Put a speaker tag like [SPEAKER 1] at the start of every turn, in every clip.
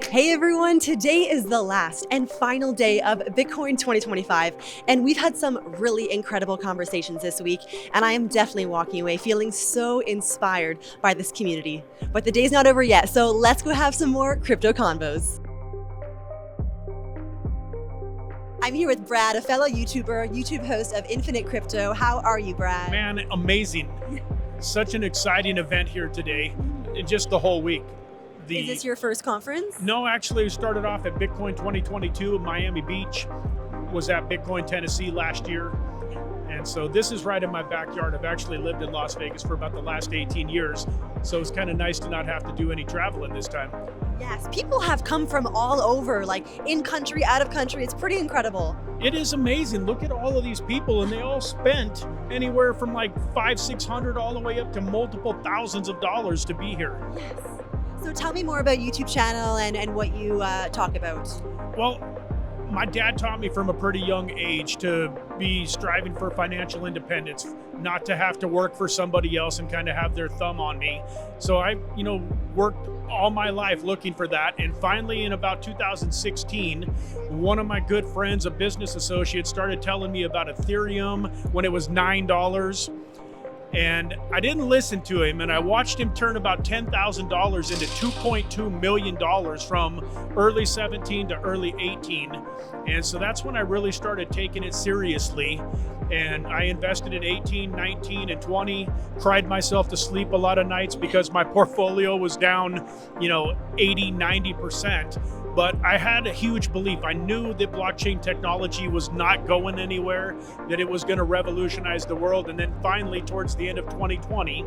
[SPEAKER 1] Hey everyone, today is the last and final day of Bitcoin 2025, and we've had some really incredible conversations this week, and I am definitely walking away feeling so inspired by this community. But the day's not over yet, so let's go have some more crypto convos. I'm here with Brad, a fellow YouTuber, YouTube host of Infinite Crypto. How are you, Brad?
[SPEAKER 2] Man, amazing. Such an exciting event here today, just the whole week.
[SPEAKER 1] Is this your first conference?
[SPEAKER 2] No, actually we started off at Bitcoin 2022 in Miami Beach, was at Bitcoin Tennessee last year. And so this is right in my backyard. I've actually lived in Las Vegas for about the last 18 years. So it's kind of nice to not have to do any traveling this time.
[SPEAKER 1] Yes, people have come from all over, like in country, out of country. It's pretty incredible.
[SPEAKER 2] It is amazing. Look at all of these people, and they all spent anywhere from like $500-600 all the way up to multiple thousands of dollars to be here.
[SPEAKER 1] Yes. So tell me more about YouTube channel and what you talk about.
[SPEAKER 2] Well, my dad taught me from a pretty young age to be striving for financial independence, not to have to work for somebody else and kind of have their thumb on me. So I, worked all my life looking for that. And finally in about 2016, one of my good friends, a business associate, started telling me about Ethereum when it was $9. And I didn't listen to him, and I watched him turn about $10,000 into $2.2 million from early 17 to early 18. And so that's when I really started taking it seriously. And I invested in 18, 19, and 20, cried myself to sleep a lot of nights because my portfolio was down, 80, 90%. But I had a huge belief. I knew that blockchain technology was not going anywhere, that it was going to revolutionize the world. And then finally, towards the end of 2020,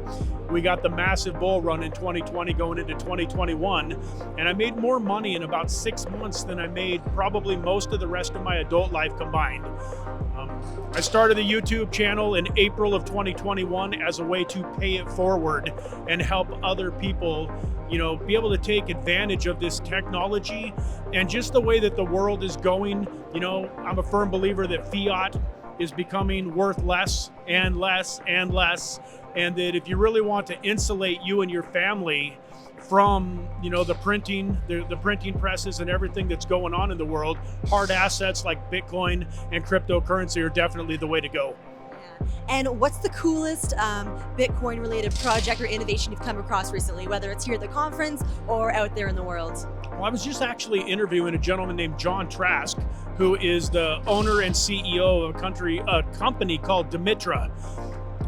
[SPEAKER 2] we got the massive bull run in 2020 going into 2021. And I made more money in about 6 months than I made probably most of the rest of my adult life combined. I started the YouTube channel in April of 2021 as a way to pay it forward and help other people, be able to take advantage of this technology and just the way that the world is going. I'm a firm believer that fiat is becoming worth less and less and less, and that if you really want to insulate you and your family from the printing presses and everything that's going on in the world, hard assets like Bitcoin and cryptocurrency are definitely the way to go.
[SPEAKER 1] Yeah. And what's the coolest Bitcoin related project or innovation you've come across recently, whether it's here at the conference or out there in the world?
[SPEAKER 2] Well, I was just actually interviewing a gentleman named John Trask, who is the owner and CEO of a company called Dimitra.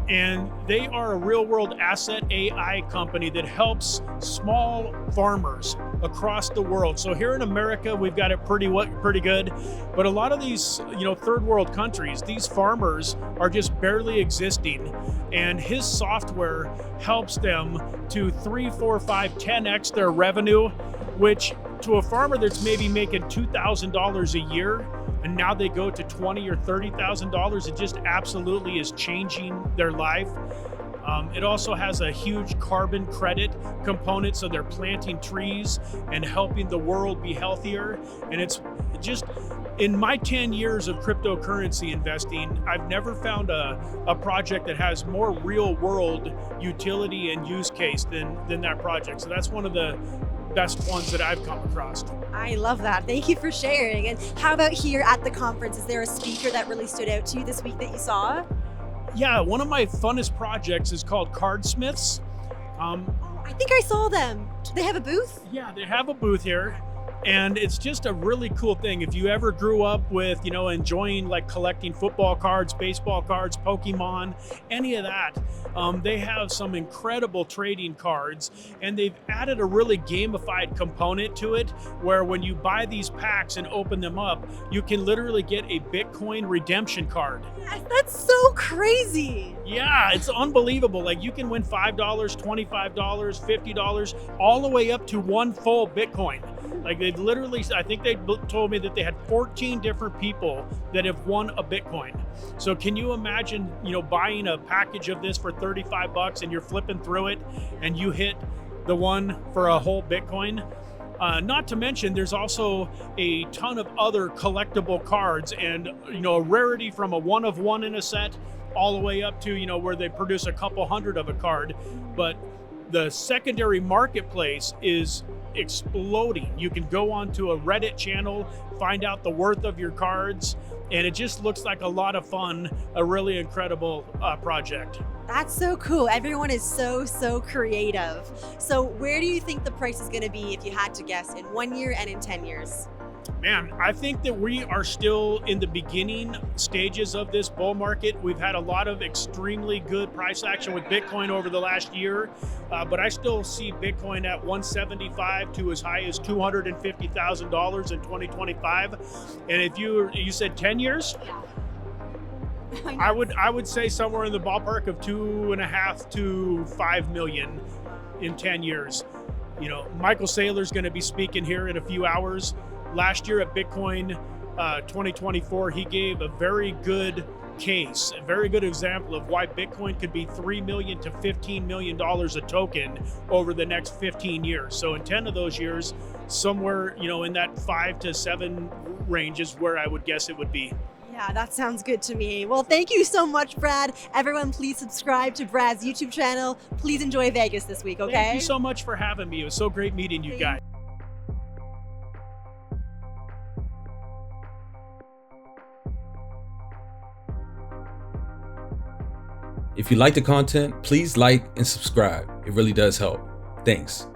[SPEAKER 2] And they are a real-world asset AI company that helps small farmers across the world. So here in America, we've got it pretty good. But a lot of these, third world countries, these farmers are just barely existing. And his software helps them to 3, 4, 5, 10x their revenue, which to a farmer that's maybe making $2,000 a year, and now they go to $20,000 or $30,000, it just absolutely is changing their life. It also has a huge carbon credit component, so they're planting trees and helping the world be healthier. And it's just, in my 10 years of cryptocurrency investing, I've never found a project that has more real world utility and use case than that project. So that's one of the best ones that I've come across.
[SPEAKER 1] I love that. Thank you for sharing. And how about here at the conference? Is there a speaker that really stood out to you this week that you saw?
[SPEAKER 2] Yeah, one of my funnest projects is called Cardsmiths.
[SPEAKER 1] I think I saw them. Do they have a booth?
[SPEAKER 2] Yeah, they have a booth here. And it's just a really cool thing. If you ever grew up with, enjoying like collecting football cards, baseball cards, Pokemon, any of that, they have some incredible trading cards, and they've added a really gamified component to it where when you buy these packs and open them up, you can literally get a Bitcoin redemption card.
[SPEAKER 1] Yes, that's so crazy.
[SPEAKER 2] Yeah, it's unbelievable. Like you can win $5, $25, $50, all the way up to one full Bitcoin. Like they've literally, I think they told me that they had 14 different people that have won a Bitcoin. So can you imagine, buying a package of this for $35 and you're flipping through it and you hit the one for a whole Bitcoin? Not to mention, there's also a ton of other collectible cards and, a rarity from a one of one in a set all the way up to, where they produce a couple hundred of a card. But the secondary marketplace is exploding. You can go onto a Reddit channel, find out the worth of your cards, and it just looks like a lot of fun, a really incredible project.
[SPEAKER 1] That's so cool. Everyone is so creative. So where do you think the price is going to be if you had to guess in 1 year and in 10 years?
[SPEAKER 2] Man, I think that we are still in the beginning stages of this bull market. We've had a lot of extremely good price action with Bitcoin over the last year, but I still see Bitcoin at 175 to as high as $250,000 in 2025. And if you said 10 years, I would say somewhere in the ballpark of 2.5 to 5 million in 10 years. Michael Saylor's going to be speaking here in a few hours. Last year at Bitcoin 2024, he gave a very good case, a very good example of why Bitcoin could be $3 million to $15 million a token over the next 15 years. So in 10 of those years, somewhere, in that 5 to 7 range is where I would guess it would be.
[SPEAKER 1] Yeah, that sounds good to me. Well, thank you so much, Brad. Everyone, please subscribe to Brad's YouTube channel. Please enjoy Vegas this week, okay?
[SPEAKER 2] Thank you so much for having me. It was so great meeting you guys.
[SPEAKER 3] If you like the content, please like and subscribe. It really does help. Thanks.